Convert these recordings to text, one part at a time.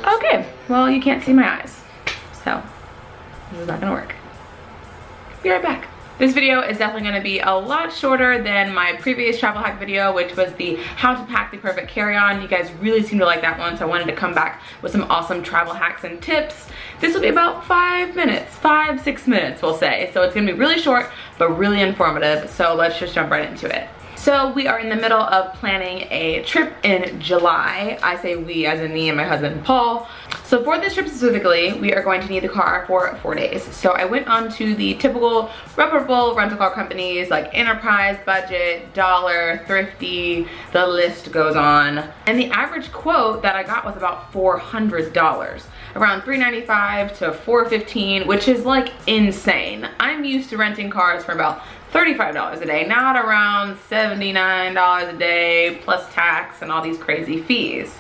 Okay, well, you can't see my eyes, so this is not gonna work. Be right back. This video is definitely going to be a lot shorter than my previous travel hack video, which was the how to pack the perfect carry-on. You guys really seem to like that one, so I wanted to come back with some awesome travel hacks and tips. This will be about 5 minutes, 5-6 minutes we'll say. So it's going to be really short, but really informative. So let's just jump right into it. So we are in the middle of planning a trip in July. I say we as in me and my husband Paul. So for this trip specifically, we are going to need the car for 4 days. So I went on to the typical reputable rental car companies like Enterprise, Budget, Dollar, Thrifty, the list goes on. And the average quote that I got was about $400. Around $395 to $415, which is like insane. I'm used to renting cars for about $35 a day, not around $79 a day plus tax and all these crazy fees.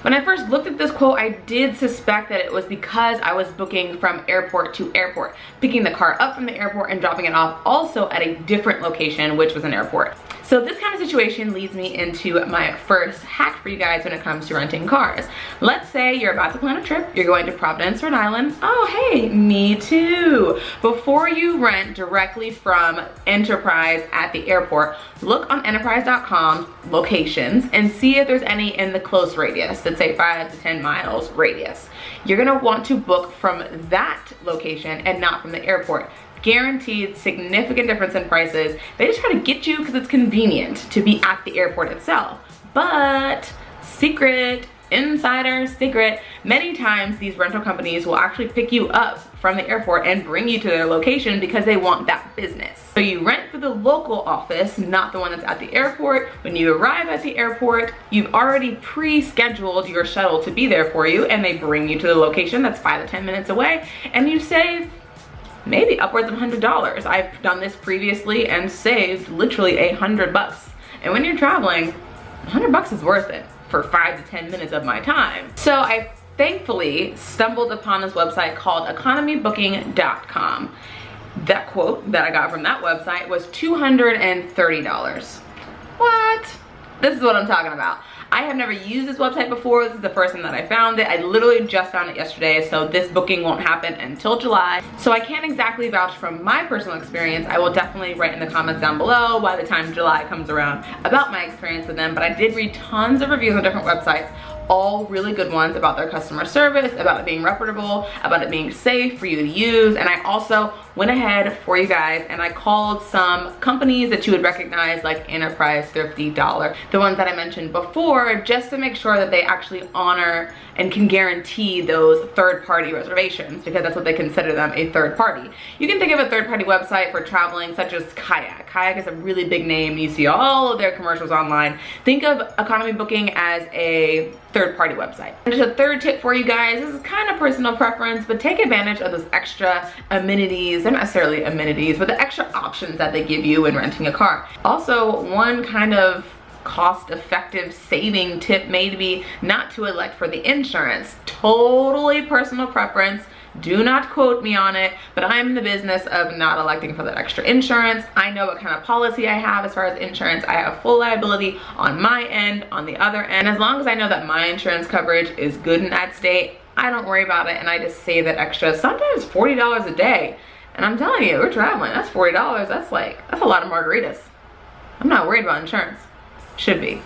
When I first looked at this quote, I did suspect that it was because I was booking from airport to airport, picking the car up from the airport and dropping it off also at a different location, which was an airport. So this kind of situation leads me into my first hack for you guys when it comes to renting cars. Let's say you're about to plan a trip, you're going to Providence, Rhode Island. Oh, hey, me too. Before you rent directly from Enterprise at the airport, look on enterprise.com locations and see if there's any in the close radius, let's say 5 to 10 miles radius. You're gonna want to book from that location and not from the airport. Guaranteed significant difference in prices. They just try to get you because it's convenient to be at the airport itself. But secret, insider secret, many times these rental companies will actually pick you up from the airport and bring you to their location because they want that business. So you rent for the local office, not the one that's at the airport. When you arrive at the airport, you've already pre-scheduled your shuttle to be there for you, and they bring you to the location that's 5 to 10 minutes away, and you save maybe upwards of $100. I've done this previously and saved literally $100. And when you're traveling, $100 is worth it for 5 to 10 minutes of my time. So I thankfully stumbled upon this website called economybooking.com. That quote that I got from that website was $230. What? This is what I'm talking about. I have never used this website before. This is the first time that I found it. I literally just found it yesterday, so this booking won't happen until July. So I can't exactly vouch from my personal experience. I will definitely write in the comments down below by the time July comes around about my experience with them, but I did read tons of reviews on different websites, all really good ones about their customer service, about it being reputable, about it being safe for you to use. And I also went ahead for you guys and I called some companies that you would recognize like Enterprise, Thrifty, Dollar, the ones that I mentioned before, just to make sure that they actually honor and can guarantee those third-party reservations, because that's what they consider them, a third party. You can think of a third-party website for traveling such as Kayak. Kayak is a really big name. You see all of their commercials online. Think of Economy Booking as a third-party website. And just a third tip for you guys, this is kind of personal preference, but take advantage of those extra amenities. They're not necessarily amenities, but the extra options that they give you when renting a car. Also, one kind of cost-effective saving tip may be not to elect for the insurance. Totally personal preference. Do not quote me on it, but I'm in the business of not electing for that extra insurance. I know what kind of policy I have as far as insurance. I have full liability on my end, on the other end. As long as I know that my insurance coverage is good in that state, I don't worry about it, and I just save that extra, sometimes $40 a day. And I'm telling you, we're traveling, that's $40. That's a lot of margaritas. I'm not worried about insurance. Should be,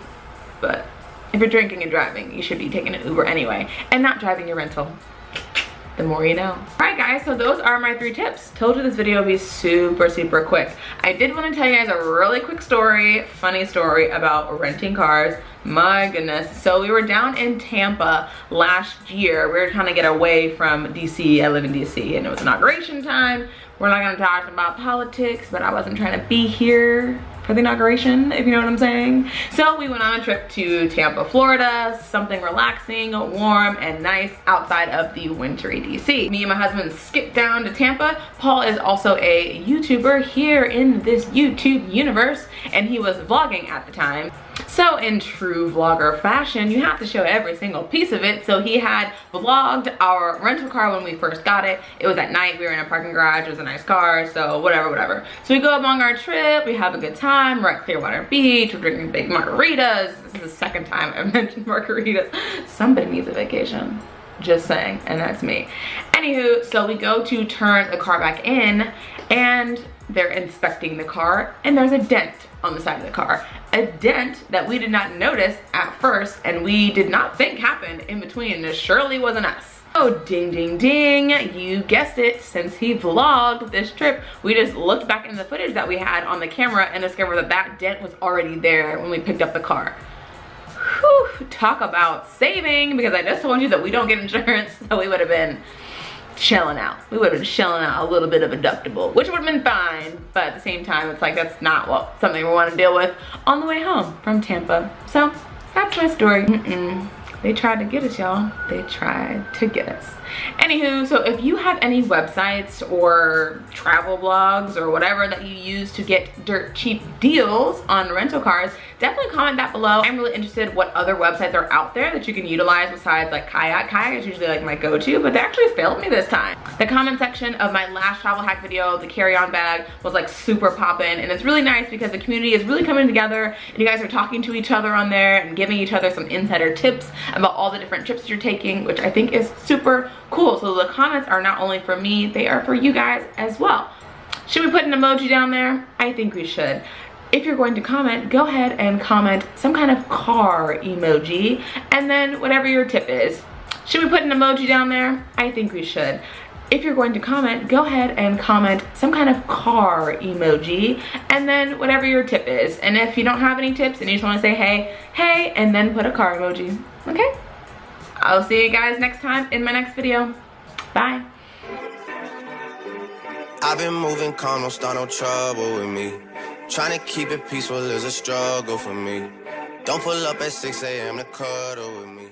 but if you're drinking and driving, you should be taking an Uber anyway and not driving your rental. The more you know. All right guys, so those are my 3 tips. Told you this video would be super quick. I did want to tell you guys a really quick story, funny story about renting cars. My goodness. So we were down in Tampa last year. We were trying to get away from DC. I live in DC and it was inauguration time. We're not gonna talk about politics, but I wasn't trying to be here for the inauguration, if you know what I'm saying. So we went on a trip to Tampa, Florida, something relaxing, warm, and nice outside of the wintry DC. Me and my husband skipped down to Tampa. Paul is also a YouTuber here in this YouTube universe, and he was vlogging at the time. So in true vlogger fashion, you have to show every single piece of it. So he had vlogged our rental car when we first got it. It was at night, we were in a parking garage, it was a nice car, so whatever. So we go along our trip, we have a good time, we're at Clearwater Beach, we're drinking big margaritas. This is the second time I've mentioned margaritas. Somebody needs a vacation, just saying, and that's me. Anywho, so we go to turn the car back in and they're inspecting the car and there's a dent on the side of the car. A dent that we did not notice at first and we did not think happened in between, and it surely wasn't us. Oh, ding, ding, ding, you guessed it. Since he vlogged this trip, we just looked back in the footage that we had on the camera and discovered that that dent was already there when we picked up the car. Whew, talk about saving, because I just told you that we don't get insurance, so we would have been chilling out. We would have been chilling out a little bit of a deductible, which would have been fine, but at the same time, it's like that's not something we want to deal with on the way home from Tampa. So that's my story. They tried to get us, y'all. They tried to get us. Anywho, so if you have any websites or travel blogs or whatever that you use to get dirt cheap deals on rental cars, definitely comment that below. I'm really interested what other websites are out there that you can utilize besides like Kayak. Kayak is usually like my go-to, but they actually failed me this time. The comment section of my last travel hack video, the carry-on bag, was like super poppin', and it's really nice because the community is really coming together and you guys are talking to each other on there and giving each other some insider tips about all the different trips you're taking, which I think is super cool. So the comments are not only for me, they are for you guys as well. Should we put an emoji down there? I think we should. If you're going to comment, go ahead and comment some kind of car emoji and then whatever your tip is. Should we put an emoji down there? I think we should. If you're going to comment, go ahead and comment some kind of car emoji and then whatever your tip is. And if you don't have any tips and you just want to say hey, and then put a car emoji, okay? I'll see you guys next time in my next video. Bye. I've been moving calm, don't start no trouble with me. Trying to keep it peaceful is a struggle for me. Don't pull up at 6 a.m. to cuddle with me.